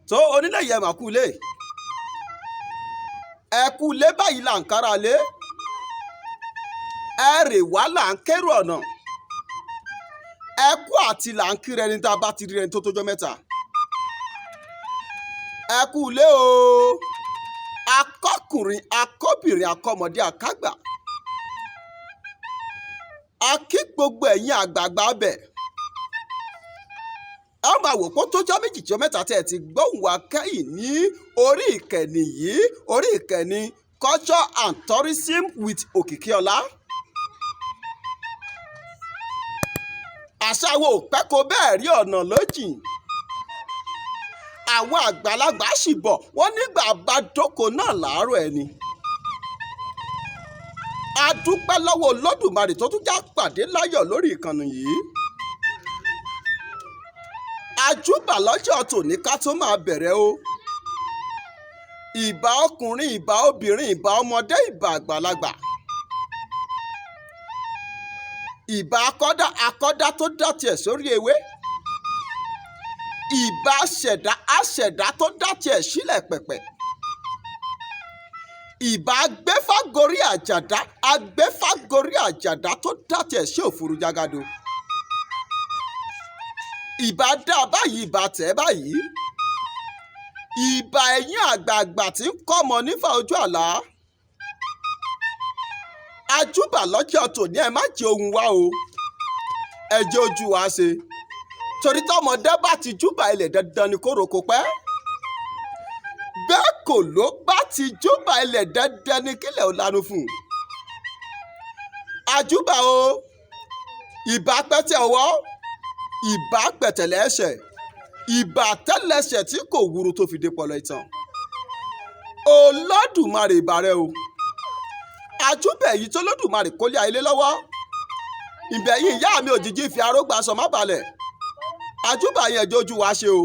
tó onílé yẹ mà kú lé ẹ kú lé báyìí là ń kára lé ẹ rè wá là ń kérò ọ̀nà ẹ kú àti là ń kiri ẹni tá a bá ti rí ẹni tó tójọ́ mẹ́ta ẹ kú lé o akọkùnrin akọbìnrin akọmọdé akágbà a kí gbogbo ẹ̀yin àgbààgbà bẹ̀ ẹ máa wò kó tó jọ́ méjì jọ́ mẹ́ta tẹ́ ẹ ti gbóhùn wa kẹ́yìn ní orí ìkànnì yìí orí ìkànnì culture and tourism with Òkìkíọlá. àṣà wo pẹ́ kó bẹ́ẹ̀ rí ọ̀nà lójìn àwọn àgbàlagbà sì bọ̀ wọ́n nígbà bá dóko náà láàárọ̀ ẹni. a dúpẹ́ lọ́wọ́ Olódùmarè tó tún já pàdé láyọ̀ lórí ìkànnì yìí. àjúbà lọ́jọ́ tòní ká tó máa bẹ̀rẹ̀ o. ìbà ọkùnrin ìbà obìnrin ìbà ọmọdé ìbà àgbàlagbà. ìbà akọ́dá tó dá tiẹ̀ sórí ewé. ìbà aṣẹ̀dá tó dá tiẹ̀ sílẹ̀ pẹ̀pẹ̀. ìbà agbẹ́fàgorí àjàdá tó dá tiẹ̀ sí òfurú jágado. ìbà dá báyìí ìbà tẹ̀ báyìí. ìbà ẹ̀yin àgbààgbà tí ń kọ́mọ nífà ojú àlá. àjúbà lọ́jọ́ tòní ẹ má jẹ́ ohun wa o ẹ jẹ́ ojú wa ṣe torí tọmọdé bá ti júbà ilẹ̀ dandan ni kó roko pẹ́ bẹ́ẹ̀ kò ló bá ti júbà ilẹ̀ dandan ni kílẹ̀ ò lanu fún un. àjúbà o ìbà pẹ́tẹ́ ọwọ́ ìbà pẹ̀tẹ̀lẹ̀ ẹsẹ̀ ìbà tẹ́lẹsẹ̀ tí kò wúru tó fi dé pọlọ ìtàn. Olódùmarè ìbà rẹ o àjúbà èyí tó lódùmarè kólé ayé lọ́wọ́ ìbẹ̀yìn ìyá mi òjijì fi arógbá sọ má balẹ̀ àjúbà yẹn jójú wa ṣe o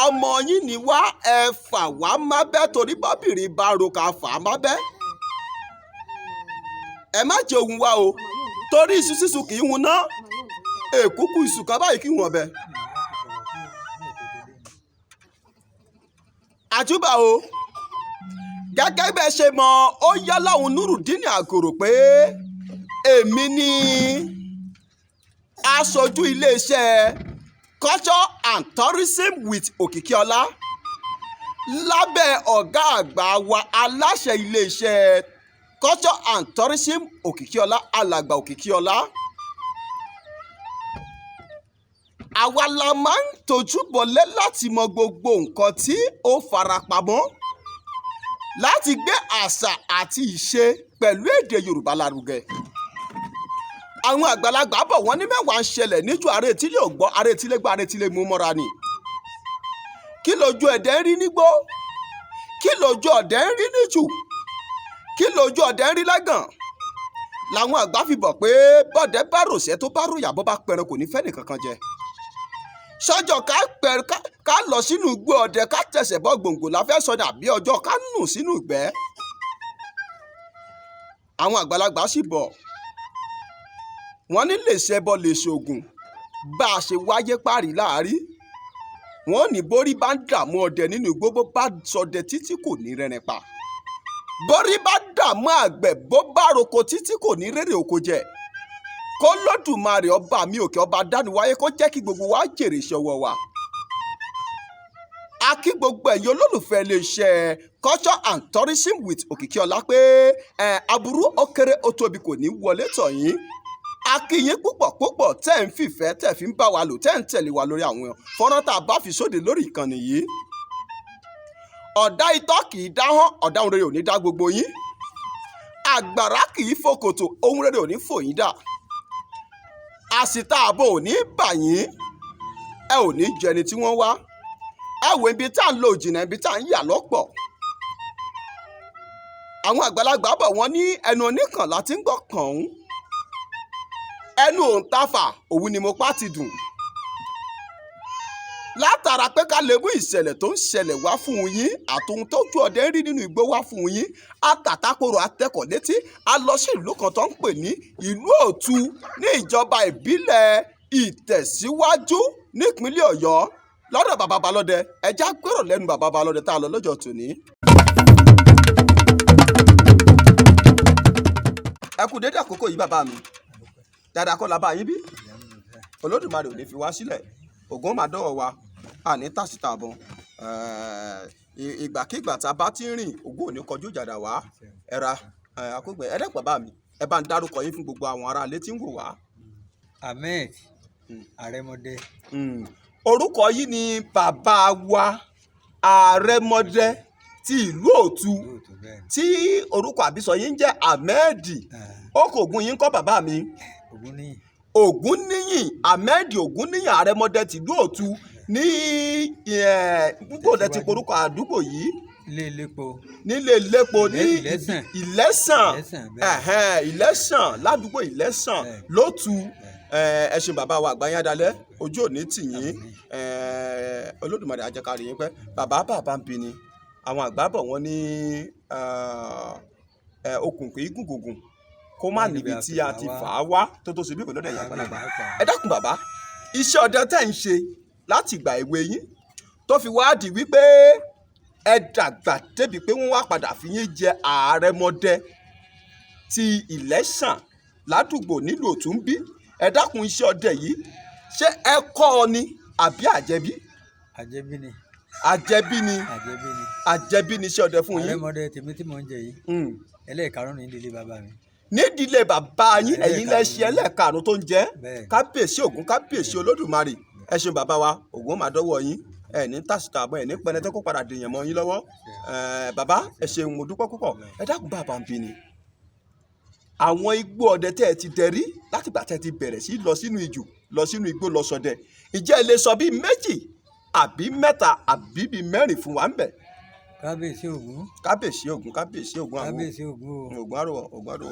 ọmọ yín ni wá ẹ fà wá má bẹ́ torí bọ́bìnrin bá ro ká fà á má bẹ́ ẹ má jẹ ohun wa o torí iṣu sísun kì í hun ná èkúkú iṣu kan báyìí kì í hun ọbẹ̀. àjúbà o gẹ́gẹ́ bẹ́ẹ̀ ṣe mọ̀ ó yá láwọn Nurudeen Àgòrò pé èmi ni aṣojú iléeṣẹ́ culture and tourism with Òkìkíọlá lábẹ́ ọ̀gá àgbà wa aláṣẹ iléeṣẹ́ culture and tourism Òkìkíọlá alàgbà Òkìkíọlá. àwa la máa ń tójú bọ̀lé láti mọ gbogbo nǹkan tí ó farapamọ́ láti gbé àṣà àti ìṣe pẹ̀lú èdè Yorùbá lárugẹ. àwọn àgbàlagbà bọ̀ wọ́n ní mẹ́wàá ń ṣẹlẹ̀ níjù ààrẹ etílé ò gbọ́ ààrẹ etílé gbọ́ ààrẹ etílé mú mọ́ra ni. kí lójú ẹ̀dẹ̀ ń rí nígbó kí lójú ọ̀dẹ̀ ń rí níjù kí lójú ọ̀dẹ̀ ń rí lẹ́gàn. làwọn àgbà fi bọ̀ pé bọ́dẹ̀ bá ròṣẹ́ tó bá ròyà bó bá pẹran kò ní fẹ́ nìkankan jẹ. sọ́jọ́ ká lọ sínú igbó ọdẹ ká tẹ̀sẹ̀ bọ́ gbòǹgbò la fẹ́ sọ ní àbí ọjọ́ ká nù sínú ìgbẹ́. àwọn àgbàlagbà sì bọ̀ wọ́n ní lè ṣẹbọ lè ṣoògùn bá a ṣe wáyé párí láàrí. wọ́n ní borí bá ń dààmú ọdẹ nínú igbó bó bá sọdẹ títí kò ní rẹrìn pa. borí bá dààmú àgbẹ̀ bó bá roko títí kò ní rere oko jẹ. kó lódùmarè ọba mi òkè ọba dániwáyé kó jẹ́ kí gbogbo wa jèrè ìṣọwọ́ wa. a kí gbogbo ẹ̀yin olólùfẹ́ iléeṣẹ́ culture and tourism with Òkìkíọlá pé aburú ó kéré ó tóbi kò ní wọlé tọ̀ yín. a kí yín púpọ̀ púpọ̀ tẹ́ ń fìfẹ́ tẹ́ fi ń bá wa lò tẹ́ ń tẹ̀lé wa lórí àwọn fọ́nrán tá a bá fi sóde lórí ìkànnì yìí. ọ̀dá itọ́ kì í dá hán ọ̀dá ohun rere ò ní dá gbogbo yín. àgbàrá kì í fòkòtò ohun rere ò ní fò yín dà. àsìta àbò ò ní bà yín ẹ ò ní jẹ ẹni tí wọ́n wá. ẹ wo ibi tá à ń lò jìnnà ibi tá à ń yà lọ́pọ̀. àwọn àgbàlagbà bọ̀ wọ́n ní ẹnu oníkàn láti ń gbọ́ kàn ń. ẹnu òǹtafà òun ni mo pa ti dùn. látara pé ká lè mú ìṣẹ̀lẹ̀ tó ń ṣẹlẹ̀ wá fún yín àtòhun tó ju ọdẹ ń rí nínú igbó wá fún yín àtàtàkòrò atẹ́kọ̀ létí a lọ sí ìlú kan tó ń pè ní ìlú Òtu ní ìjọba ìbílẹ̀ Ìtẹ̀síwájú nípínlẹ̀ Ọ̀yọ́ lọ́dọ̀ bàbá balọ́dẹ ẹja gbọ́rọ̀ lẹ́nu bàbá balọ́dẹ tá a lọ lọ́jọ́ tòní. ẹ kú dédé àkókò yìí bàbá mi dáadáa kọ́ la bá yín bí Olódùmarè ò ní fi wá sílẹ̀ ògùn máa dọ́wọ́ wa àní tàṣítà bọ́n ìgbàkigbà tá a bá ti ń rìn ògùn ò ní kọjú ìjàdà wá ẹ̀ra àkógbè ẹ̀dẹ́pọ̀ bá mi ẹ bá ń dárúkọ yín fún gbogbo àwọn ará ilé tí ń wò wá. Ahmed Àrẹ̀mọdé. Orúkọ yìí ni bàbá wa Àrẹ̀mọdé ti ìlú Òtu tí orúkọ àbísọ yín jẹ́ Ahmed. Ó kò ògùn yín kọ́ bàbá mi. Ògúnníyìn Ahmed Ògúnníyìn Àrẹ̀mọdé ti ìlú Òtu ní púpọ̀ lẹ́ ti porúkọ àdúgbò yìí. Nílé Ilépo ní Ìlẹ́sàn ládùúgbò Ìlẹ́sàn lótu. Ẹ ṣé bàbá wa àgbáyé adalẹ ojú òní tì yín Olódùmarè á jẹ́ ká rí yín pẹ́. Bàbá ń bi ni àwọn àgbà bọ̀ wọ́n ní okùnkùn igúngùngùn kó má níbi tí a ti fà á wá tó ṣe bí ìpínlẹ̀ ẹ̀yà àgbàlagbà. Ẹ dákun bàbá iṣẹ́ ọdẹ tẹ̀ ń ṣe láti ìgbà èwe yín tó fi wá di wípé ẹ dàgbà débi pé wọ́n wá padà fi yín jẹ Àrẹ̀mọdé ti Ìlẹ́sàn ládùúgbò nílùú Òtún ń bí. Ẹ dákun iṣẹ́ ọdẹ yìí ṣé ẹ kọ́ ọ ni àbí àjẹbí? Àjẹbí ni iṣẹ́ ọdẹ fún yín. Àrẹ̀mọdé tèmi tí mò ń jẹ yìí ẹlẹ́ẹ̀karùn-ún ní ìdílé bàbá mi. Nídìílé bàbá yín ẹ̀yin lẹ ṣe ẹlẹ́ẹ̀karùn-ún tó ń jẹ́. Kábíyèsí Ògún kábíyèsí Olódùmarè ẹ ṣeun bàbá wa Ògún máa dọ́wọ́ yín ní tàṣítà àbọ̀ ẹ̀ ní pẹnẹtẹ́ kó padà dèèyàn mọ́ yín lọ́wọ́. Bàbá ẹ ṣeun mo dúpẹ́ púpọ̀. Ẹ dákun bàbá ń bi ni àwọn igbó ọdẹ tẹ́ ẹ ti dẹrí látìgbà tẹ́ ẹ ti bẹ̀rẹ̀ sí lọ sínú ijù lọ sínú igbó lọ ṣọdẹ ìjẹ́ ẹ lè sọ bíi méjì àbí mẹ́ta àbí bíi mẹ́rin fún wa ń bẹ̀. Kábíyèsí Ògún àwọn Ògún àrò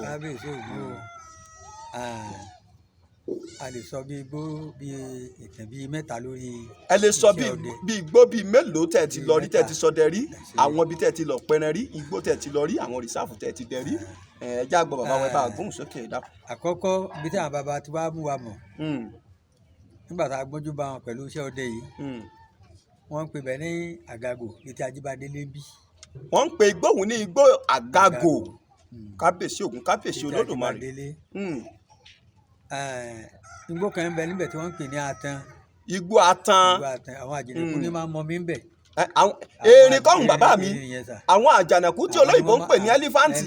kábíyèsí Ògún o. A lè sọ bíi igbó bíi ìtàn bíi mẹ́ta lórí. Ẹ lè sọ bíi igbó bíi mélòó tẹ́ ẹ ti lọ rí tẹ́ ẹ ti ṣọdẹ rí àwọn ibi tẹ́ ẹ ti lọ pẹran rí igbó tẹ́ ẹ ti lọ rí àwọn rìsáàfù tẹ́ ẹ ti dẹ rí. Ẹ já gbọ́ bàbá wọn ẹ bá gbóhùn sókè ẹ dákun. Àkọ́kọ́ ibi tí àwọn bàbá ti wá mú wa mọ̀ nígbà tá a gbọ́njú bá wọn pẹ̀lú iṣẹ́ ọdẹ yìí wọ́n ń pè bẹ́ẹ̀ ní àgàgò létí Ajíbádé lébí. Wọ́n ń pe igbó òun ní igbó àgàgò. Kábíyèsí Ògún kábíyèsí Olódùmarè. Igbó kan ń bẹ níbẹ̀ tí wọ́n ń pè ní Atan. Igbó Atan. Àwọn àjẹnàkú ní máa ń mọ mí ń bẹ̀. Erin kọ́hún bàbá mi àwọn àjànàkú tí olóyìnbó ń pè ní ẹlífáǹtì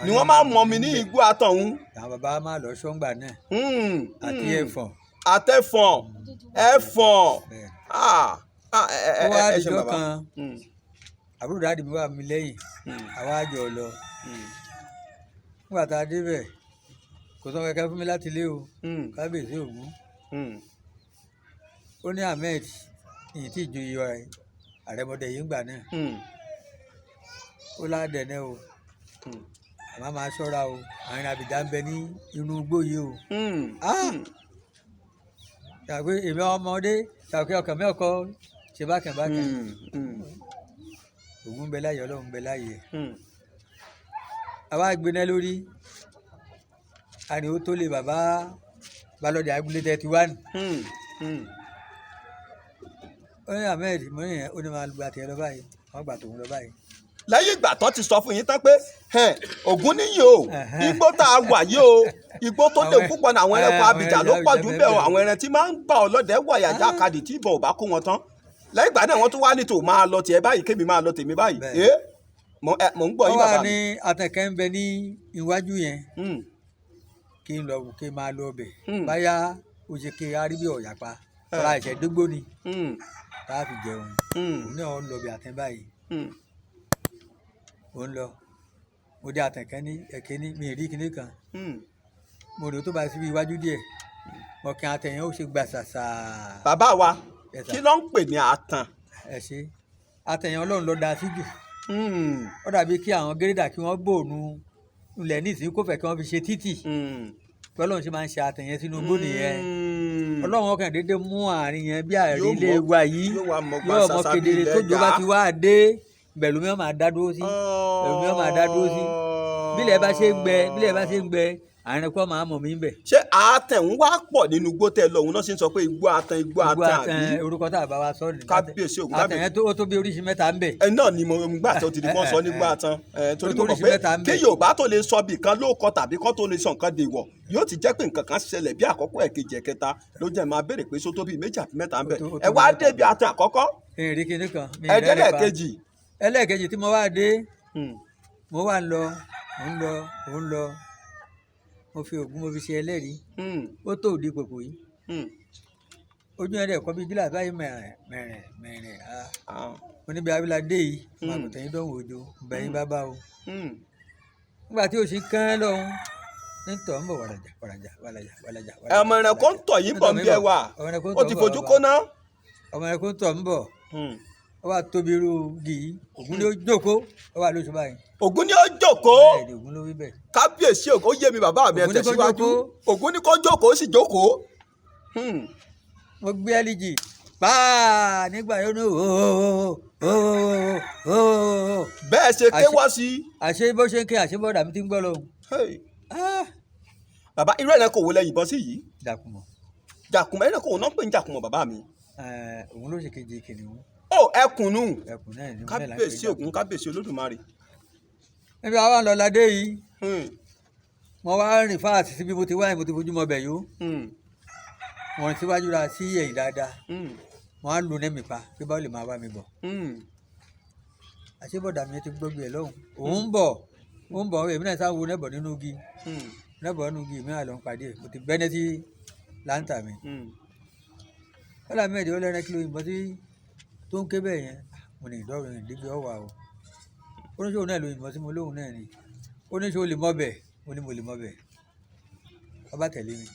ni wọ́n máa ń mọ mi ní igbó Atan ọ̀hún. Àwọn bàbá máa lọ ṣọ́ngbà náà àti ẹ̀fọ̀n. Àtẹ̀fọ̀n ẹ̀fọ̀n. Ó wá àdìjọ́ kan àbúrò dáàdì mi wà mí lẹ́yìn àwa àjọ lọ nígbà tá a débẹ̀ kò sọ kẹ̀kẹ́ fún mi láti ilé o. Kábíyèsí Ògún ó ní Ahmed ìyìn tí ìjòyè Àrẹ̀mọdé yìí ń gbà náà ó ládẹ̀ẹ́nẹ́ o àmọ́ máa ṣọ́ra o àwọn àbìjà ń bẹ ní inú igbó yìí o. Ṣàpé èmi ọmọdé ṣàpé ọkàn mi ọkọ ṣe bákan Ògún ń bẹ láyé Ọlọ́run ń bẹ láyé àwa gbéná lórí àní ó tó lè bàbá balọ̀dẹ̀ agúlé 31. Ó ní Ahmed mo ní yẹn ó ní máa gba tiẹ̀ lọ báyìí wọ́n gbà tòun lọ báyìí. Lẹ́yìn ìgbà tó ti sọ fún yín tán pé Ògúnníyìn o igbó tá a wà yìí o igbó tó dé púpọ̀ ní àwọn ẹranko abìjà ló pọ̀ jù bẹ́ẹ̀ o àwọn ẹran tí máa ń bá ọlọ́dẹ wọ̀yà jákàdì tí ìbọn ò bá kó wọn tán. Lẹ́yìn ìgbà náà wọ́n tún wá ní tò máa lọ tiẹ̀ báyìí kémi máa lọ tèmi báyìí. Mò ń gbọ́ yín bàbá mi. Ó wà ní àtẹ̀kẹ́ ń bẹ ní iwájú yẹn kí n lọ kí n máa lọ ọbẹ̀ báyà ó ṣe kí a rí bí ọ̀yà pa ọ̀rá ẹ̀ṣẹ̀ dógbó ni tá a fi jẹun òun náà ń lọ ọbẹ̀ àtẹ̀ báyìí ó ń lọ mo dé àtẹ̀kẹ́ ní ẹ̀kẹ́ ní mi rí kinní kan mo rò tó bá síbi iwájú díẹ̀ mo kí àtẹ̀yìn ó ṣe gbà ṣàṣà. Bàbá wa kí ló ń pè ní àtàn? Ẹ ṣe àtẹ̀yìn Ọlọ́run ló dá sí jù ó dàbí kí àwọn gẹ́rẹ́dà kí wọ́n gbòònù ilẹ̀ ní ìsìn kó fẹ́ kí wọ́n fi ṣe títì bí Ọlọ́run ṣe máa ń ṣe àtẹ̀yìn sínú igbó nìyẹn. Ọlọ́run ọkàn dédé mú àárín yẹn bí àárín ilé wa yìí yóò mọ kedere tó jọba ti wá dé bẹ̀lú mi máa dá dúró sí bílẹ̀ bá ṣe ń gbẹ àárín kọ́ máa mọ̀ mí bẹ̀. ṣé àátẹ̀ ń wá pọ̀ nínú igbó tẹ lọ́hùn náà ṣe ń sọ pé igbó àtàn àbí. orúkọ tá a bá wa sọ ní. kábíyèsí ògùn àtàn yẹn ó tó bí oríṣi mẹ́ta ń bẹ̀. ẹ náà ni mo gbà tó ti di kán sọ nígbà àtàn torí mo mọ̀ pé kí Yorùbá tó lè sọ bì kan lóòkọ tàbí kán tó lè sọ nǹkan dèwọ̀ yóò ti jẹ́ pé nǹkan kan ṣẹlẹ̀ bí àkọ́kọ́ ẹ̀kejì ẹ̀kẹta ló jẹ́ máa béèrè pé sótó bíi méjì àbí mẹ́ta ń bẹ̀ ẹ wá débi àtàn àkọ́kọ́ èrè kinní kan ẹ̀ẹ́dẹ́lẹ̀kejì tí mo wá dé mo wá ń lọ mo fi Ògún mo fi ṣe ẹlẹ́rìí ó tó òdi pòpò yìí ojú ẹ̀ dẹ̀ kọ́ bí gíláàsì báyìí mẹ̀rẹ̀ mo níbi abiládé yìí mo àgùntàn yín dánwò òjò bẹ̀yìn bábá o nígbà tí o sì kán lọ́hún ní tọ̀ ń bọ̀ wàlàjà. ọmọ ẹ̀rẹ̀ kò ń tọ̀ yín bọ̀ bí ẹ wà ó ti fojú kóná. ọmọ ẹ̀rẹ̀ kò ń tọ̀ ń bọ̀ ó wà tóbi irú gì í Ògún ni ó jókòó ó wà lóṣù báyìí. Ògún ni ó jókòó Ògún ló wí bẹ́ẹ̀. kábíyèsí Ògún ó yé mi bàbá mi ẹ tẹ̀síwájú Ògún ni kó jókòó ó sì jókòó. mo gbé ẹlíjì pàà nígbà yóò ní bẹ́ẹ̀ ṣe ké wá sí. àṣé bó ṣe ń ké àṣé bọ́dà mi ti ń gbọ́ lọ́hùn. bàbá irú ẹ̀rẹ̀ kò wò lẹ́yìn bọ́ sí yìí. Jàkùmọ̀ ẹ̀rẹ̀ kò wò náà pé ń Jàkùmọ̀ bàbá mi. Òun ló ṣe kejì kìnìún. ó ẹkùnù ẹkùn náà ní kábíyèsí Ògún kábíyèsí Olódùmarè. níbi àwọn lọ ládé yìí wọn wá rìn fáàtì síbi mo ti wáyé mo ti fojú mọ bẹ̀ yó wọn síwájú ra sí ẹ̀yìn dáadáa wọn á lù nẹ́mi pa pé báwo lè máa wá mi bọ̀. àṣebọ̀dà mi ti gbógun ẹ̀ lọ́hùn òun ń bọ̀ èmi náà sáà wo nẹ́bọ̀ nínú igi èmi náà lọ ń pàdé mo ti bẹ́ẹ̀ sí láǹtà mi. ọ̀là mẹ́rin ó lẹ́rìn kí ló yìnbọn sí tó ń ké bẹ́ẹ̀ yẹn mo ní ìdọ́rin ìdíbi ọ̀wà o oníṣòwò náà ló yìnbọn sí mo lóhùn náà ni oníṣòwò lè mọ́ bẹ́ẹ̀ mo ní mo lè mọ́ bẹ́ẹ̀ ọba tẹ̀lé mi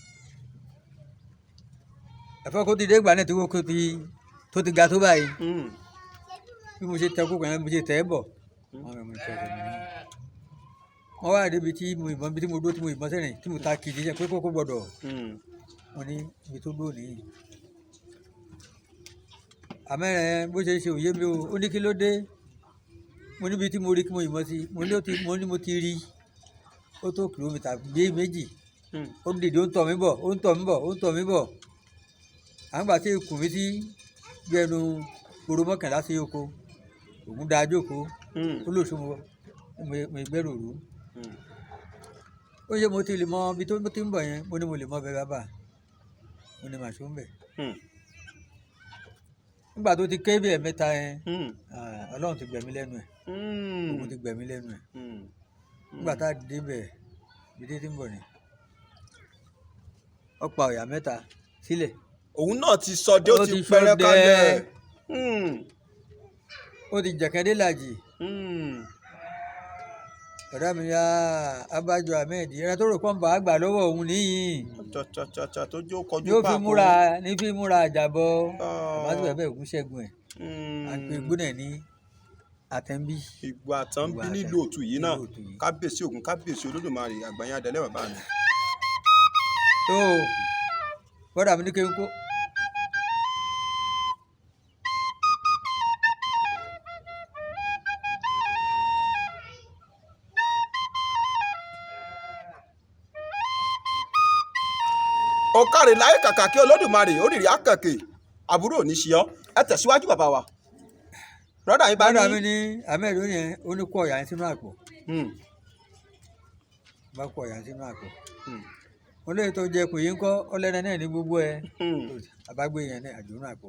ẹ̀fọ́ kó ti dé ìgbà náà tó ti ga tó báyìí bí mo ṣe tẹ kókò yẹn mo ṣe tẹ̀ ẹ́ bọ̀ wọ́n wá débi tí mo yìnbọn bí tí mo dó tí mo yìnbọn sẹ́rìn tí mo ta kìdí yẹn pé kókó gbọ́dọ̀ mo ní ibi tó dó nìyí àmẹ́rẹ̀ bó ṣe ṣe òye mi o ó ní kí ló dé mo níbi tí mo rí kí mo yìnbọn sí mo ní mo ti rí ó tó kìlómítà bíi méjì ó dìde ó ń tọ̀ mí bọ̀ à ń gbà tí ikùn mi sí bí ẹnu gbòòrò mọ́kànlá sí oko Ògún dáa jókòó ó lóṣù mo gbẹ́rù rú ó ṣe mo ti lè mọ ibi tó ti ń bọ̀ yẹn mo ní mo lè mọ bẹ́ẹ̀ bàbá mo ní màṣú ń bẹ̀. nígbà tó ti ké bí ẹ̀mẹ́ta yẹn Ọlọ́run ti gbẹ̀mí lẹ́nu ẹ̀ Ògún ti gbẹ̀mí lẹ́nu ẹ̀ nígbà tá a dé bẹ̀ bídé tí ń bọ̀ ni ó pa ọ̀yà mẹ́ta sílẹ̀. òun náà ti sọdẹ ó ti pẹrẹ kalẹ̀ ó ti jẹ̀kẹ́dé làjì ọ̀dà mi ya abájọ ahmed ẹran tó rò pọ́n bá àgbà lọ́wọ́ òun nìyí tó jó kọjú yóò fi múra àjàbọ̀ àbájọ ẹ̀bẹ̀ Ògún ṣẹ́gun ẹ̀ àgbẹ̀ Ògún náà ní àtẹ̀ǹbí. ìgbà àtẹ̀ǹbí nílùú òtù yìí náà kábíyèsí Ògún kábíyèsí Olódùmarè àgbáyé adẹ́lẹ̀ bàbá mi. tó bọ́dà mi ní kí n kó. ọ̀kàrẹ̀ láyé kàkà kí Olódùmarè oríire àkàkè àbúrò ní ṣíọ́ ẹ tẹ̀síwájú bàbá wa. brọ́dà yín bá ní. brọ́dà mi ní ahmed ó ní kó ọ̀yà yẹn sínú àpò. bá kó ọ̀yà yẹn sínú àpò. mo lè tó jẹ kò yí ń kọ́ ọlẹ́nà náà ní gbogbo ẹ. àbágbé yẹn ní àjòrún àpò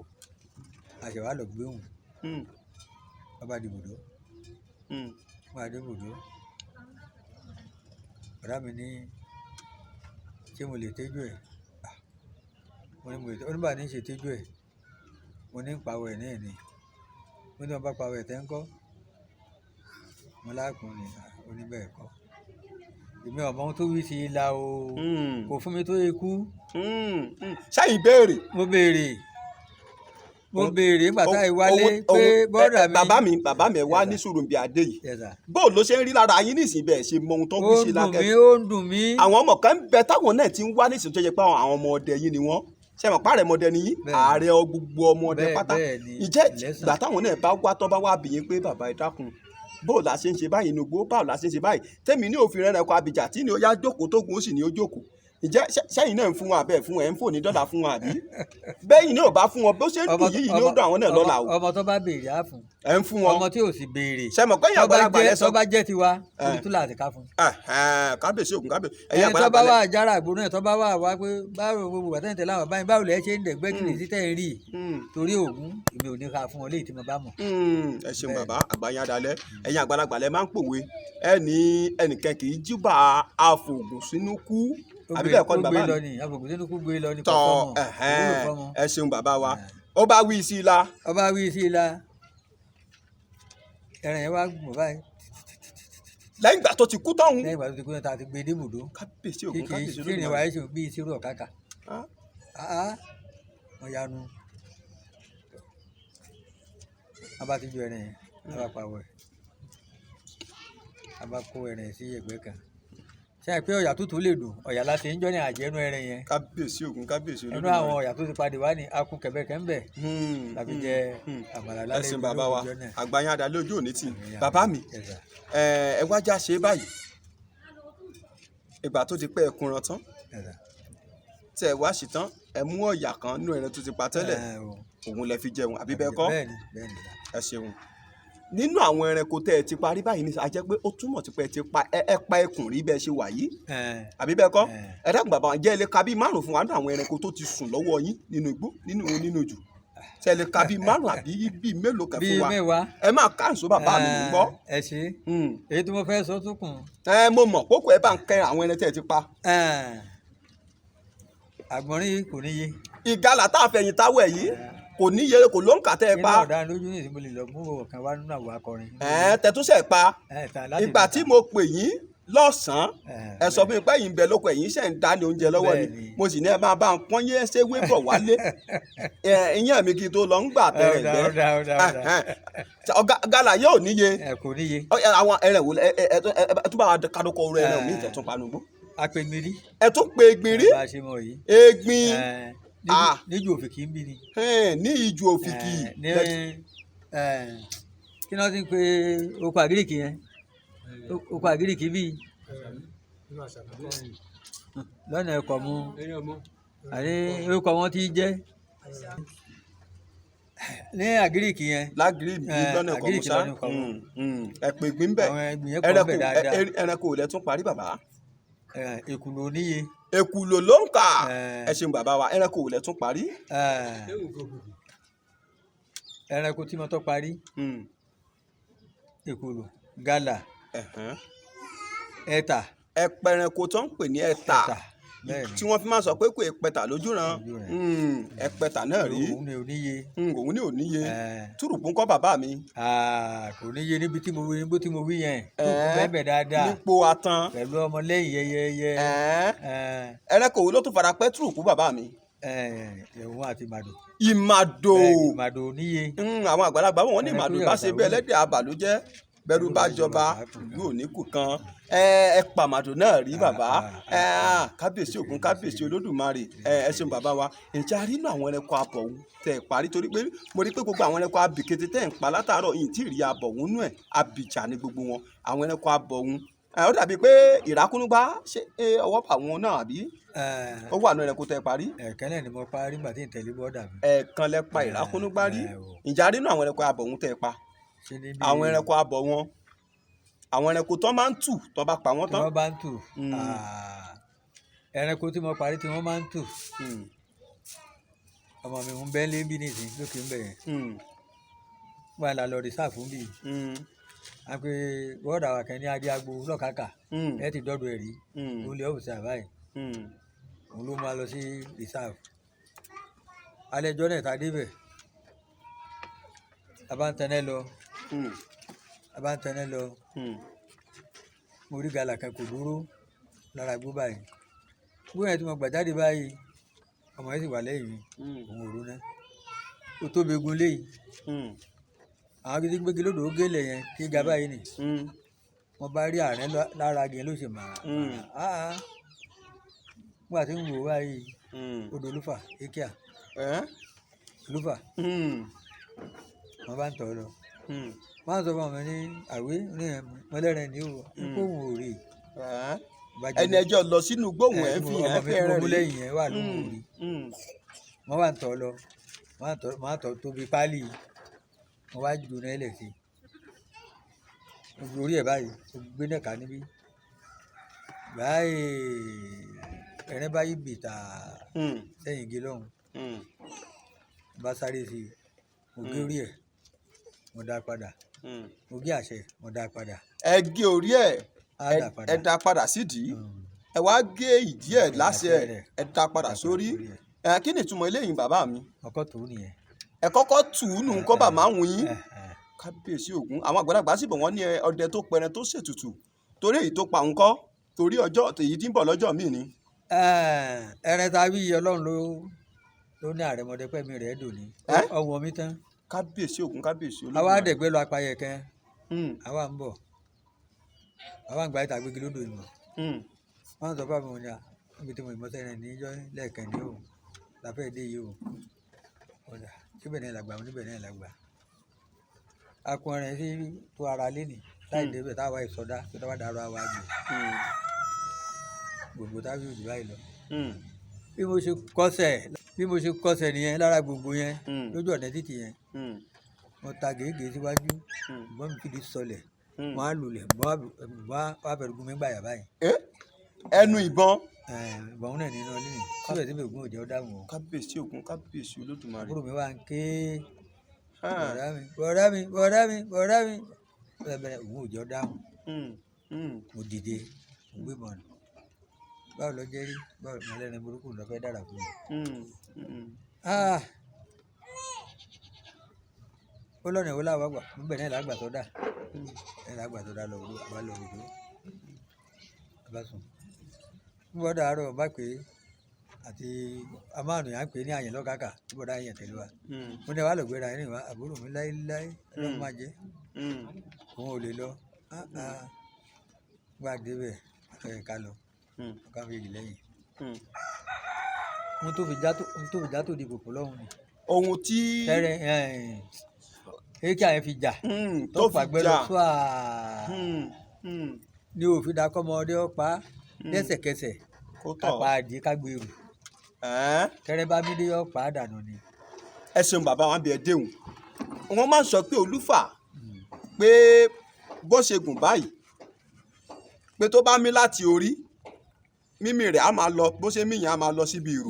àṣẹwà lọ gbé hùn. bàbá di bùdó. bàbá di bùdó. brọ́dà mi ní ṣé mo lè tẹ́jú ẹ̀ oníbà ní ṣe tẹ́jú ẹ̀ mo ní pàwọ̀ ẹ̀ náà ni mo ní wọn bá pàwọ̀ ẹ̀ tẹ́ ń kọ́ mo lákùnrin oníbẹ̀ kọ́ èmi ọmọ ohun tó wí sí i la o kò fún mi tó ikú. ṣáyìn béèrè. mo béèrè nígbà tá a wálé pé bọ́dà mi. bàbá mi wá ní sùrùmbí adé yìí bóò ló ṣe ń rí lára yín nísìnyí bẹ́ẹ̀ ṣe mọ ohun tó ń wí sí lákẹ́. ó ń dùn mí. àwọn ọmọ kan ń bẹ táwọn náà ti ń wá nísìnyí tó yẹ pé àwọn ọmọ ọdẹ yìí ni wọ́n ṣe mọ̀ pàrẹ̀ ọmọdé ni yín ààrẹ gbogbo ọmọ ọdẹ pátá ìjẹ́ ìgbà táwọn náà bá wá tó bá wá bìyín pé bàbá ẹ dákun bó la ṣe ń ṣe báyìí inú igbó báwo la ṣe ń ṣe báyìí tèmi ní òfin rẹ̀ ẹ̀kọ́ abìjà tí ni ó yá jókòó tó gun ó sì ní ó jókòó ǹjẹ́ sẹ́yìn náà ń fún wọn abẹ́ fún ẹ̀ ń fò ní dọ́là fún wọn àbí bẹ́yìn ní ò bá fún wọn bó ṣe ń dùn yìí ni ó dùn àwọn náà lọ́la o. ọmọ tó bá béèrè á fún. ẹ̀ ń fún wọn. ọmọ tí ò sì béèrè. sẹ́mọ̀ pé ẹ̀yin àgbàlagbà lẹ sọ. tó bá jẹ́ tiwa orí tó láti ká fún. kábíyèsí ògùn kábíyèsí. ẹ̀yin tó bá wà jára àgbòrò náà tó bá wà wá pé báwo gbogbo àtẹ̀yìntẹ̀ láwọn báyìí báwo lẹ ṣe ń dẹ̀gbẹ́ kí ni títẹ̀ ń rí torí ògún èmi ò ní ká fún ọ léyìí tí mo bá mọ̀. ẹ ṣeun bàbá àgbáyé adalẹ ẹ̀yin àgbàlagbà lẹ máa ń pòwe ẹ ní ẹnìkan kì í júbà àfògùn sínú kú àbí bẹ́ẹ̀ kọ́ ni bàbá mi. àfògùn sínú kú gbé lọ ní tọ kọ́kọ́ ẹ ṣeun bàbá wa ó bá wí sí i la. ó bá wí sí i la ẹran yẹn wá gùn báyìí. lẹ́yìn ìgbà tó ti kú tọ́hún. lẹ́yìn ìgbà tó ti kú tọ́hún ti gbé dé ibùdó. kábíyèsí ògùn kábíyèsí olódùmarè. kí ni wàá ṣe bí ìṣirò ọ̀kàkà. wọ́n yanu. a bá ti ju ẹran yẹn a bá pa wẹ̀ a bá kó ẹran yẹn sí ẹ̀gbẹ́ kan ṣe é pé ọ̀yà tútù lè dùn ọ̀yà láti ń jọ́ ní àjẹnú ẹran yẹn. kábíyèsí ògùn kábíyèsí olódùmarè. ẹnu àwọn ọ̀yà tó ti padì wá ní akun kẹ̀bẹ̀kẹ̀mbẹ̀ tàbí jẹ àmàlà lálẹ́ ẹ̀sìn bàbá wa àgbáyé adalẹ́ ojú òní tì bàbá mi ẹ wájà ṣe báyìí ìgbà tó ti pẹ́ ẹkùnran tán tẹ wá sí tán ẹ mú ọ̀yà kan nínú ẹran tó ti pa tẹ́lẹ̀ òun lẹ fi jẹun àbí bẹ́ẹ̀ kọ́ ẹ ṣeun nínú àwọn ẹranko tẹ́ ẹ ti parí báyìí ní a jẹ́ pé ó túmọ̀ sí pé ẹ ti pa ẹ pa ẹkùn rí bẹ́ẹ̀ ṣe wà yìí àbí bẹ́ẹ̀ kọ́ ẹ dákun bàbá jẹ́ ẹ lè ka bíi márùn fún wa nínú àwọn ẹranko tó ti sùn lọ́wọ́ yín nínú igbó nínú jù ṣe ẹ lè ka bíi márùn àbí bíi mélòó kan fún wa ẹ máa káàsó bàbá mi ń gbọ́. ẹ ṣe èyí tí mo fẹ́ sọ tún kùn. mo mọ̀ kókò ẹ bá ń kẹ́ àwọn ẹran tẹ́ ẹ ti pa. àgbọ̀nrín kò níye. ìgalà tá a fẹ̀yìn táwọ̀ yìí kò níye kò ló ń kà tẹ́ ẹ pa. nínú ọ̀dà lójú ní ìsìnkú lè lọ mú ọ̀kan wá nínú àwọn akọrin. tẹ̀túnṣe pa ìgbà tí mo pè yín lọ́sàn-án ẹ sọ fún mi pé ẹ̀yin ń bẹ lóko ẹ̀yin ṣe ń dá ní oúnjẹ lọ́wọ́ ni mo sì ní ẹ máa bá ń pọ́n yé ṣé wébọ̀ wálé ìyẹn mi kí n tó lọ ń gbà tẹ̀rẹ̀ gbẹ́ gàlà yóò níye kò níye àwọn ẹrẹ̀ wò ẹ tún bá wa kádókò orí ẹrẹ̀ mi ìtẹ̀tún panugbó apẹ̀gbìnrí ẹ tún pe egbìnrí egbin níjù òfìkì ń bí ni. ní ìjù òfìkì. kí ni wọ́n ti ń pe oko àgíríkì yẹn oko àgíríkì bíi lọ́nà ẹ̀kọ́ mu àní orúkọ wọn ti jẹ́ ní àgíríkì yẹn. lágíríkì lọ́nà ẹ̀kọ́ mu sá ẹ̀pẹ̀ ìgbín bẹ̀ ẹranko ò lẹ tún parí bàbá. èkùlò níye. èkùlò ló ń kà ẹ ṣeun bàbá wa ẹranko ò lẹ tún parí. ẹranko tí mo tọ́ parí èkùlò gàlà ẹ̀tà. ẹ̀pẹ̀ ẹranko tó ń pè ní ẹ̀tà tí wọ́n fi máa sọ pé kò ẹ̀pẹ̀tà lójú ran ẹ̀pẹ̀tà náà rí òun ní ò níye túrùpù ńkọ́ bàbá mi. kò níye níbi tí mo wí yẹn túrùpù bẹ́ẹ̀ dáadáa nípò atan pẹ̀lú ọmọlẹ́yìn yẹyẹyẹ. ẹranko wo ló tún fara pẹ́ túrùpù bàbá mi. ẹ̀wọ̀n àti màdò. ìmàdò níye. àwọn àgbàlagbà wọn ní ìmàdò bá ṣe bẹ́ẹ̀ lẹ́dẹ̀ abàlójẹ́ bẹ́rù bá jọba yóò ní kù kan ẹ pàmàdò náà rí bàbá kábíyèsí ògún kábíyèsí olódùmarè ẹ ṣeun bàbá wa ǹjẹ́ a rí inú àwọn ẹranko abọ̀hún tẹ̀ parí torí pé mo rí pé gbogbo àwọn ẹranko abìkété tẹ̀ ń pa látàárọ̀ yìí tí ì rí abọ̀hún nú ẹ̀ abìjà ni gbogbo wọn àwọn ẹranko abọ̀hún ó dàbí pé ìrákúnúgbá ṣe ọwọ́ bà wọn náà àbí ó wà nú ẹranko tẹ̀ parí. ẹ̀ẹ̀kan náà ni mo parí nígbà tí n tẹ̀lé bọ́ọ̀dà mi. ẹ̀ẹ̀kan lẹ pa ìrákúnúgbá rí ǹjẹ́ a rí inú àwọn ẹranko abọ̀hún tẹ̀ pa àwọn ẹranko abọ̀ wọn àwọn ẹranko tó máa ń tù tó bá pa wọ́n tán. tí wọ́n bá ń tù ẹranko tí mo parí tí wọ́n máa ń tù ọmọ mi ń bẹ́ẹ̀ lé bí nìsín lókè ń bẹ̀ yẹn wọ́n á lọ rí sáàfù ń bì á pé bọ́ọ̀dà wà kẹ́ ní adéagbo lọ́kàkà ẹ ti dọ́dọ̀ ẹ̀ rí òun lè ọ̀bùsà báyìí òun ló máa lọ sí rìsáàfù alẹ́ ẹjọ́ náà ta débẹ̀ abántẹnẹ lọ mo rí gàlà kan kò dúró lára gbó báyìí gbóyè tí mo gbà jáde báyìí ọmọ yẹn sì wà lẹ́yìn mi òun ò róná ó tóbi egun léyìí àwọn gidi gbégi lódò ó gélé yẹn kí ga báyìí nì mo bá rí ààrẹ lára gẹ̀ ló ṣe màrà nígbà tí ń wò báyìí odò olúfà kíkíà olúfà wọn bá ń tọ̀ lọ wọ́n á sọ fún ọmọ ní àwé ní mọ́lẹ́rìn ní o kó òun ò rí ẹni ẹjọ́ lọ sínú gbóhùn ẹ̀ fi hàn pé ẹran rí lẹ́yìn ẹ̀ wà lóhùn ò rí wọ́n wà ń tọ́ lọ wọ́n á tọ́ tóbi pálí wọ́n wá jù náà lẹ̀ sí orí ẹ̀ báyìí ó gbé náà ká níbí báyìí ẹ̀rín báyìí bìtà sẹ́yìn igi lọ́hùn bá sáré sí i mo gé orí ẹ̀ mo dá padà mo gé àṣẹ mo dá padà. ẹ gé orí ẹ̀ ẹ dá padà sídìí ẹ wá gé ìdí ẹ̀ láṣẹ ẹ dá padà sórí kí ni ìtumọ̀ eléyìí bàbá mi. ọkọ tù ú nìyẹn. ẹ kọ́kọ́ tù ú nù kọ́ bà máa ń wín kábíyèsí Ògún àwọn àgbàlagbà sì bọ̀ wọ́n ní ọdẹ tó pẹran tó ṣètùtù torí èyí tó pa òun kọ́ torí ọjọ́ èyí tí ń bọ̀ lọ́jọ́ míì ni. ẹrẹ tàbí Ọlọ́run ló ní àrẹ̀mọdé pẹ̀mí rẹ̀ dùn ní ọwọ́ mi tán. kábíyèsí Ògún kábíyèsí Olódùmarè. àwa àdẹ̀gbẹ́ lọ apayẹ kan àwa ń bọ̀ àwa ń gba ìta gbégi lódò ìmọ̀ wọ́n sọ fún mi ní níbi tí mo ìmọ̀sẹ̀ rẹ̀ níjọ́ lẹ́ẹ̀kan ní o láfẹ́ dé yìí o ọ̀dà síbẹ̀ náà làgbà níbẹ̀ náà làgbà akọrin sí tó ara lẹ́nì láì débẹ̀ táwa ìsọdá tó táwa dàrú àwa àgbè gbogbo tábìlì òjò báyìí lọ bí mo ṣe kọsẹ̀ nìyẹn lára gbogbo yẹn lójú ọ̀nà títì yẹn mo ta gèégèé síwájú ìbọn mi fìdí sọlẹ̀ mo á lulẹ̀ mo á bẹ̀rù gun mi gbàyà báyìí. ẹnu ìbọn. ìbọn náà nínú ọlẹ́ mi síbẹ̀síbẹ̀ Ògún òjò dáhùn o. kábíyèsí Ògún kábíyèsí Olódùmarè. àbúrò mi wá ń ké bọ̀dá mi bẹ̀rẹ̀ Ògún òjò dáhùn mo dìde mo gbé bọ̀nù báwo lọ jẹ́ rí báwo ni ẹlẹ́rìn burúkú lọ fẹ́ dára fún mi. ó lọ́nà ìwé làwọn àgbà níbẹ̀ náà làgbà tó dà lọ wúlò àbá lọ wúlò àbá sùn. bí wọ́n dàárọ̀ bá pé àti amáàlú yà ń pè ní àyàn lọ́kàkà tí bọ́dá àyàn tẹ̀lé wa. mo ní wàá lọ gbéra ẹni wa àbúrò mi láéláé ọlọ́run máa jẹ́ òun ò lè lọ gbà débẹ̀ ká lọ ká fi èyí lẹ́yìn. ohun tó fi já tó di kòkó lọ́hùn ni. ohun tí. tẹ́rẹ̀ èyí àyẹ̀ fi jà tó fàgbẹ́ lọ sọ ni òfin dakọ́ ọmọdé ọ̀pá lẹ́sẹ̀kẹsẹ̀ kápá àdìẹ kágbèrú tẹ́rẹ̀ bá mídé ọ̀pá dànù ni. ẹ ṣeun bàbá wa bí ẹ déhùn wọn máa ń sọ pé olúfà pé bó ṣe gùn báyìí pé tó bá mí láti orí mímí rẹ̀ á máa lọ bó ṣe míyàn á máa lọ síbi ìrù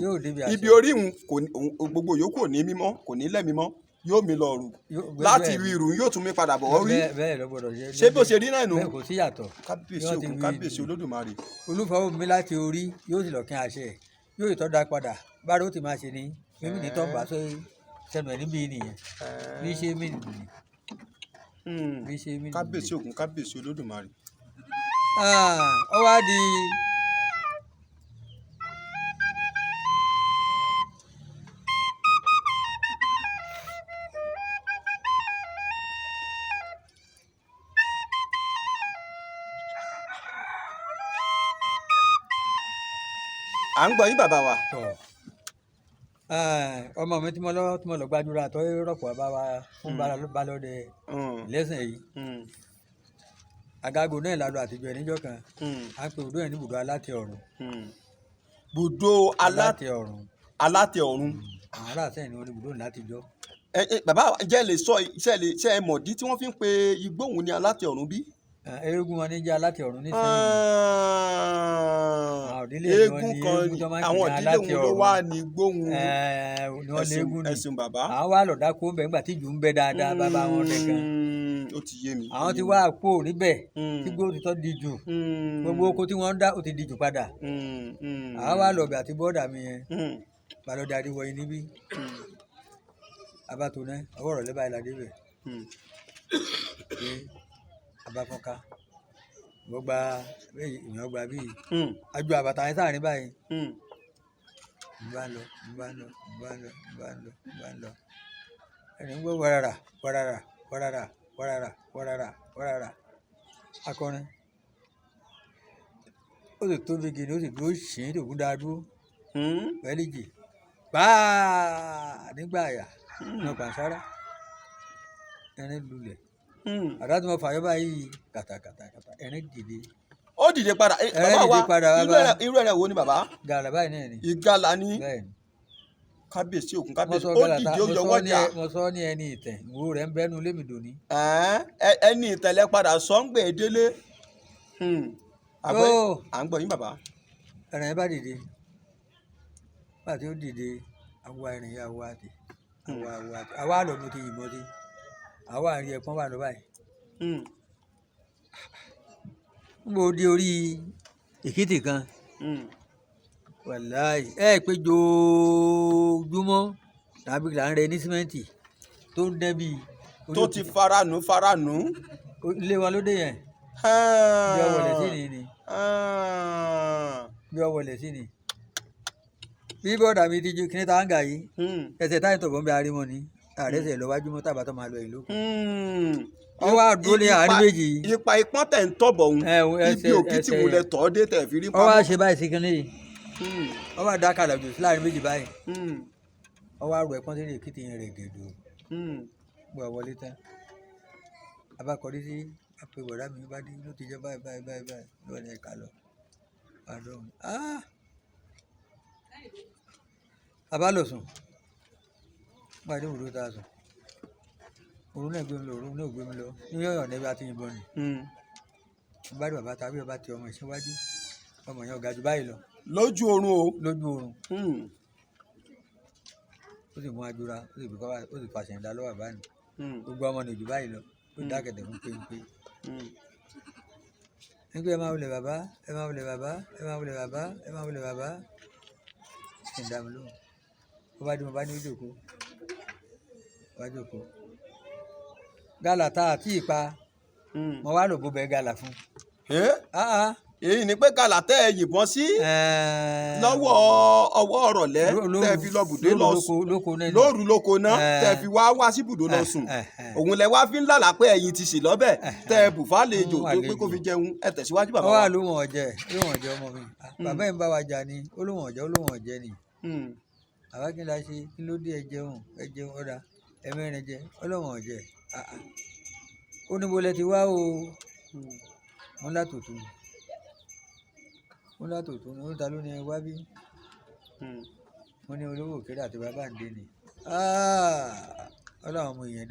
ibi orí òun gbogbo yòókù ò ní mímọ́ kò ní lẹ́mímọ́ yóò mi lọ rù láti ibi ìrù yóò tún mi padà bọ̀ rí ṣé bó ṣe rí náà nù. kò sí yàtọ̀ kábíyèsí Ògún kábíyèsí Olódùmarè. olúfà ó mi láti orí yóò sì lọ́kàn àṣẹ yóò ìtọ́jà padà bára ó ti máa ṣe ní mímí ní tọ́gbà sẹ́nu ẹ̀ níbí nìyẹn bí ṣe mí nìyẹn. kábíyèsí Ògún kábíyèsí Olódùmarè. ó wá di à ń gbọ́ yín bàbá wa. ọmọ mi tí mo lọ gbàdúrà tó rọ̀pọ̀ bá wa fún balọ̀dẹ lẹ́sìn yìí àgàgò náà lálọ́ àtijọ́ ẹ̀ níjọ́ kan à ń pe bùdó ẹ̀ ní bùdó alátẹ ọ̀run. bùdó alátẹ ọ̀run. alátẹ ọ̀run. àwọn aráàsẹ́ ni wọ́n ní bùdó látijọ́. bàbá jẹ́ lè sọ iṣẹ́ ẹ mọ̀dí tí wọ́n fi ń pe igbó òun ní alátẹ ọ̀run bí. eégún wọn ní jẹ́ alátẹ ọ̀run nísìnyí. eégún kan àwọn ìdílé òun ló wà ní gbóhùn. ẹ̀sùn bàbá. àwọn wà lọ́dà kó bẹ̀ ńgbà tí jù ń bẹ dáadáa bàbá wọn nìkan. ó ti yé mi. àwọn ti wá àpò níbẹ̀ tí gbó ti tọ́ di jù gbogbo oko tí wọ́n ń dá ó ti di jù padà. àwọn wà lọ́bẹ̀ àti bọ́ọ̀dà mi yẹn balọ̀dà àdìwọ̀ yìí níbí. abato náà ọwọ́ rẹ̀ lẹ́bàá ìlàdé bẹ̀. abafọ́ká wọ́n gba èèyàn gba bíi àjọ àbàtà yẹn sáà ní báyìí ń bá lọ ẹni ń gbọ́ wàràrà akọrin ó sì tóbi gidi ó sì dúró ṣìn tó kún dáa dúró pẹ́ẹ́líjì pàà nígbà àyà ní ọ̀pá sára ẹni lulẹ̀ àdá tí mo fàyọ́ báyìí kàtàkàtà ẹ̀rín dìde. ó dìde padà. ẹ̀rín bàbá wa dìde padà bàbá. irú ẹran wo ni bàbá? gàlà báyìí náà ni. ìgalà ni. bẹ́ẹ̀ni. kábíyèsí òkun mo kábíyèsí sọ ó gàlà dìde ó yọwọ́ jà. mo sọ ní ẹni ìtẹ̀ ìwúrò rẹ̀ ń bẹ́nu lémìdò ní. ẹni ìtẹ̀lẹ́ padà sọ́ngbè délé. àgbẹ̀ à ń gbọ́ yín bàbá. ẹ̀rìn yẹn bá dìde pàtó dìde àwa ẹ̀rìn yẹn àwa àti àwa àlọ́ mo ti yìnbọn sí àwa àrí ẹ̀pọ́n wà lọ báyìí. n bò di orí èkìtì kan wàláì pé joojúmọ́ tàbí là ń rẹ ní símẹ́ǹtì tó ń dẹ́bi. tó ti faranù. ilé wa ló dé yẹn bí ọwọ́lẹ̀ sí ni bí ọwọ́lẹ̀ sí ni bí bọ́ọ̀dà mi ti ju kíní tá ń gà yìí ẹsẹ̀ táyì tọ̀bọ̀n bí arímọ ni àrẹsẹ̀ lọ wájú mọ́ tàbá tó máa lọ ìlú. wọ́n wá dúró lé àárín méjì. ipa ipọ́n tẹ̀ ń tọ̀bọ̀ òun ibi òkìtì wo lẹ tọ́ dé tẹ̀ fi rí pamọ́. wọ́n wá ṣe báyìí sí kínní yìí wọ́n wá dá kalẹ̀ jù sí láàrin méjì báyìí wọ́n wá rọ ẹ̀pọ́n sí èkìtì yẹn rẹ̀ gèdò gbọ́ wọlé tán abakọ̀rí sí apẹ̀ bọ̀dá mi bá dé ló ti jẹ́ báyìí lọ́wọ́ ní ẹ̀ka lọ. abálòsùn gbàdé òru tá a sùn òru náà gbé mi lọ òru náà gbé mi lọ ní yọ̀yọ̀ níbi àti yìnbọn ni bá dé bàbá tàbí bàbá ti ọmọ ìṣíwájú ọmọ yẹn ọ̀gá jù báyìí lọ. lójú oorun o. lójú oorun ó sì mú ajura ó sì fàṣẹ ìdá lọ́wọ́ àbáni gbogbo ọmọ nìjú báyìí lọ ó dákẹ̀dẹ̀ fún péńpé. nígbà ẹ máa wọlé bàbá ẹ máa wọlé bàbá ẹ máa wọlé bàbá ẹ máa wọlé bàbá ṣì ń dá mi lóhùn ó bá dé mo bá ní ìjòkó wá jòkó gàlà tá a tí ì pa mo wá lò bó bẹ gàlà fún. èyí ni pé gàlà tẹ́ ẹ yìnbọn sí lọ́wọ́ ọwọ́ ọ̀rọ̀lẹ́ tẹ́ ẹ fi lọ bùdó lọ sùn lóru lóko náà tẹ́ ẹ fi wá sí bùdó lọ sùn òun lẹ wá fi ń lálàá pé ẹ̀yin ti sì lọ́bẹ̀ tẹ́ ẹ bù fálejò tó pé kó fi jẹun ẹ tẹ̀síwájú bàbá wa. ọwọ́ àlóhùn ọ̀jẹ̀ ọmọ mi bàbá yìí ń bá wa jà ní olóhùn ọ̀jẹ̀ ni àbá kí n la ṣe kí ló dé ẹ jẹun ọ̀dà ẹ̀mẹ́rin jẹ olóhùn ọ̀jẹ̀ ó ní bolẹ̀ ti wá o wọn látòtò ní oríta ló ní ẹ wá bí wọn ní olówó òkèrè àti bàbá ǹdẹ ni ọlọ́run àwọn èèyàn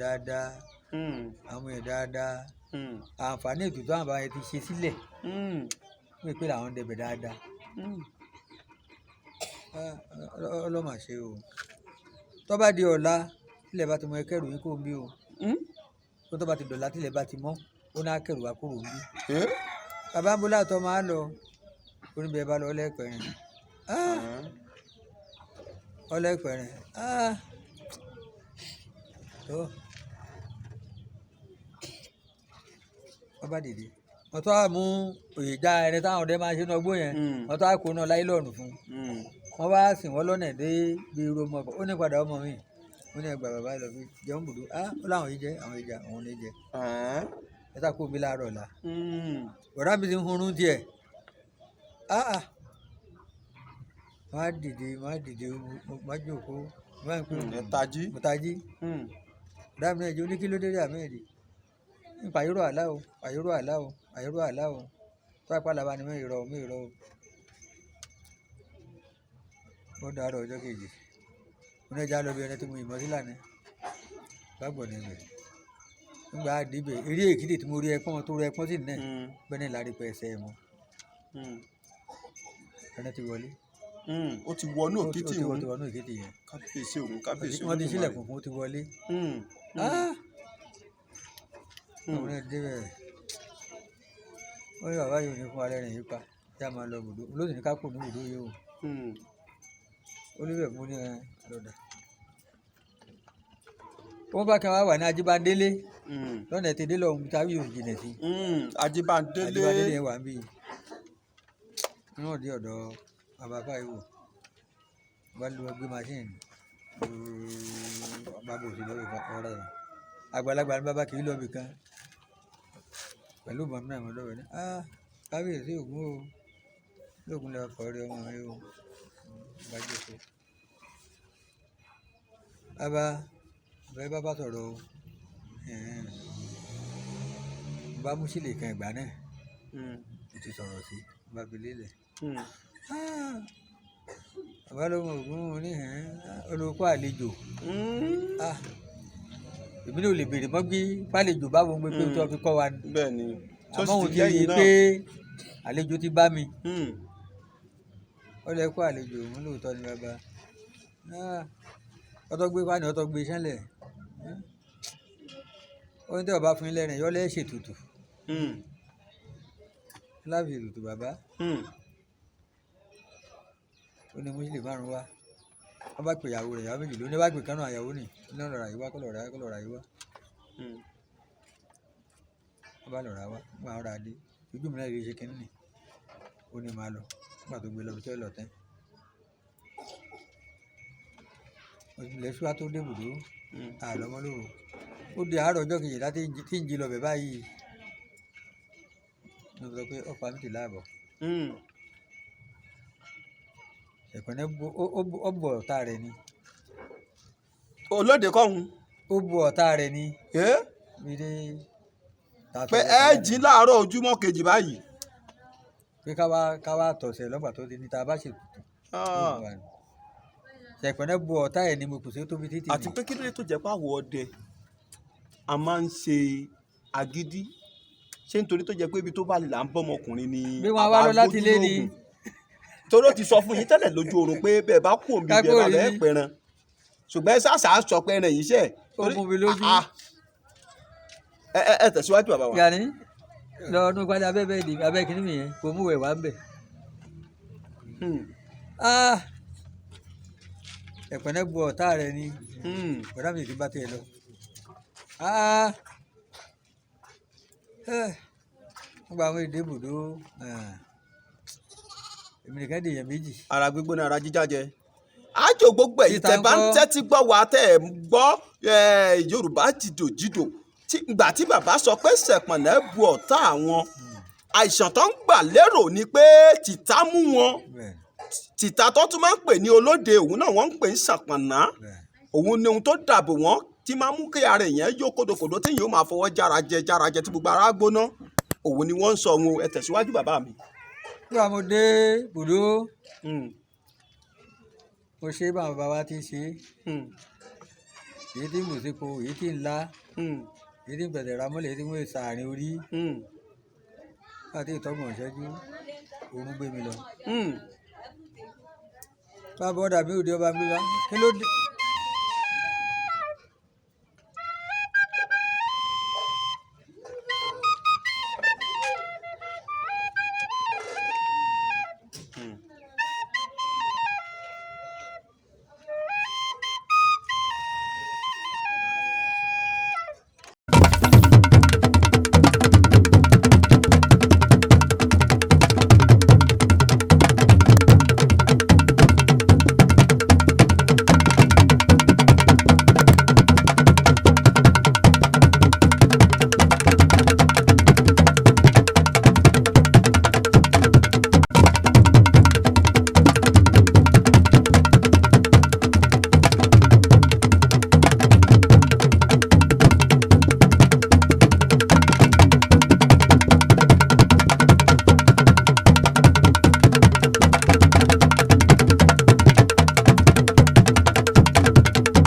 dáadáa àǹfààní ètùtù àwọn àbáyẹ ti ṣe sílẹ̀ wọ́n pè làwọn ń dẹbẹ̀ dáadáa ọlọ́mà ṣe o tó bá di ọ̀la tílẹ̀ bá ti mọ ẹkẹ́rù yín kó ń bí o tó bá ti dọ̀la tílẹ̀ bá ti mọ́ ó ní akẹ́rù wa kúrò ń bí bàbá ń bolá àtọ́ máa lọ oníbẹ̀ bá lọ ọlẹ́pẹ̀rin tó wọ́n bá dìde wọ́n tó á mú òyìnjà ẹni táwọn ọdẹ máa ṣe náà gbó yẹn wọ́n tó á kó náà láyé lọ́rùn fún wọ́n bá sìn wọ́n lọ́nà dé bí irú ọmọ ó ní padà ọmọ mi ó ní ẹgbàá bàbá lọ fi jẹun bùdó ó láwọn yìí jẹ àwọn ìjà òun ní jẹ ẹ ta kó mi láàárọ̀ la bọ̀dá mi ti ń hunrun tiẹ̀ má dìde má jókòó má ń pè mo tají bọ̀dá mi náà jẹ́ oníkílódé àmẹ́ẹ̀dì nípa àyórò àlá o tó apá làbá ni mí ìrọ̀ o ó dàárọ̀ ọjọ́ kejì mo náà já lọ bí ẹni tí mo yìnbọn sí lánàá gbàgbọ́ ní ibẹ̀ nígbà àdìbẹ̀ eré èkìtì tí mo rí ẹpọ́n tó rẹ ẹpọ́n sí nìyẹn bẹ́ẹ̀ ni lárí pẹ́ ẹsẹ̀ wọn ẹni ti wọlé. ó ti wọnú òkìtì wọn. ó ti wọnú òkìtì yẹn. kábíyèsí òun kábíyèsí òun. wọ́n ti sílẹ̀kùn fún ó ti wọlé. àwọn ẹ̀ débẹ̀ wọ́n ní bàbá yìí ò ní fún alẹ́ rìn yìí pa yá máa lọ bùdó olóòtú ní ká kò ní bùdó yìí o. ó ní bẹ̀ fún ní lọ́dà. wọ́n bá kí wọ́n wà ní Ajíbádélé lọ́nà ètè délé ọ̀hún tàbí yóò jìnà sí. Ajíbádélé yẹn wà ń bí náà dé ọ̀dọ̀ bàbá báyìí wò bá lu ọgbẹ́ machine bàbá òsì lọ́wọ́ ọ̀rẹ́ rẹ̀ àgbàlagbà ní bàbá kì í lọ́ọ̀bì kan pẹ̀lú ìbọn náà wọn lọ́wọ́ ní kábíyèsí ògún o lóògùn lè kọ́ rí ọmọ rẹ o bá jòkó bàbá sọ̀rọ̀ o bá mú sílè kan ìgbà náà mo ti sọ̀rọ̀ sí bá fi lélẹ̀. Bàbá ló mọ ògún ní olùkó àlejò èmi náà ò lè béèrè mọ́ gbé pálejò báwo ń gbé pé tí wọ́n fi kọ́ wa ni. bẹ́ẹ̀ni àmọ́ òun ti rí i pé àlejò ti bá mi ó lè kó àlejò òun lóòótọ́ ni bàbá ọtọ́ gbé wá ní ọtọ́ gbé sẹ́lẹ̀ ó ní tí ọba fún ilé rẹ̀ yọ́lẹ́ ṣètùtù láfi ètùtù bàbá ó ní mùsùlùmí márùn wá wọ́n bá pè ìyàwó rẹ̀ ìyàwó méjì ló ní bá pè kánú àyàwó nì ní ọ̀rọ̀ àyíwá kọ́ lọ́ọ̀rọ̀ àyíwá wọ́n bá lọ́ọ̀rọ̀ wá wọ́n àwọn ọ̀rọ̀ adé ojú mi náà lè ṣe kínní nì ó ní máa lọ nígbà tó gbé lọ tí ó lọ tẹ́ ilẹ̀ ṣúwá tó dé bùdó àlọ́mọ́ lóru ó di àárọ̀ ọjọ́ kejì láti tí ń jí lọ bẹ̀ báyìí mo sọ pé ọ̀pá mi ti láàbọ̀ ẹ̀kọ́ náà ó bọ̀ ọ̀tá rẹ̀ ni. olóde kọ́hún. ó bọ̀ ọ̀tá rẹ̀ ni. pé ẹ jí láàárọ̀ ojúmọ́ kejì báyìí. pé ká wá tọ̀sẹ̀ lọ́gbà tó ti ní ta bá ṣètò. ẹ̀kọ́ náà bọ̀ ọ̀tá ẹ̀ ni mo kù sí tóbi títì. àti pé kí ló dé tó jẹ́ pé àwọ̀ ọdẹ a máa ń ṣe agídí ṣé nítorí tó jẹ́ pé ibi tó bá lè là ń bọ́mọkùnrin ni. bí wọ́n wá lọ láti lé ni. toró ti sọ fún yín tẹ́lẹ̀ lójú oorun pé bẹ́ẹ̀ bá kú òǹbí bẹ́ẹ̀ bá lẹ́ẹ̀ pẹ̀ràn ṣùgbọ́n ẹ ṣáṣà sọ pé ẹran yìí ṣẹ̀. ó mú mi lójú. ẹ tẹ̀síwájú bàbá wa. yàní lọ́ọ̀dún padà abẹ́ ìdì abẹ́ kìíní mi yẹn kò mú wẹ̀ wá ń bẹ̀. ẹ̀pẹ̀ náà bu ọ̀tá rẹ̀ ni bọ̀dá mi ti bá tiẹ̀ lọ. wọ́n gba àwọn èdè ibùdó èmi nìkan dè èèyàn méjì. ara gbígbóná ara jíjájẹ àjò gbogbo èyí tẹ́ bá ń tẹ́tí gbọ́ wa tẹ́ ẹ̀ ń gbọ́ yorùbá jìdòjìdò ìgbà tí bàbá sọ pé ṣẹ̀pọ̀nà bu ọ̀tá àwọn àìsàn tó ń gbà lérò ni pé tìta mú wọn tìta tó tún máa ń pè ní olóde òun náà wọ́n ń pè ní ṣàpọ̀nà òun ni ohun tó dàbò wọ́n tí máa mú kí ara èèyàn yó kódokòdó tí yóò máa fọwọ́ járajẹ tí gbogbo ara gbóná òun ni wọ́n ń sọ ohun ẹ tẹ̀síwájú bàbá mi. nígbà mo dé bùdó mo ṣe báwọn bàbá ti ṣe èyí tí mo ṣe po èyí tí ń la èyí tí ń bẹ̀rẹ̀ ramọ́lẹ̀ èyí tí mo ṣe àárín orí láti ìtọ́gbọ̀n ìṣẹ́jú òun gbé mi lọ. bá a bọ́ dàbí òde ọba mi lọ kí ló dé.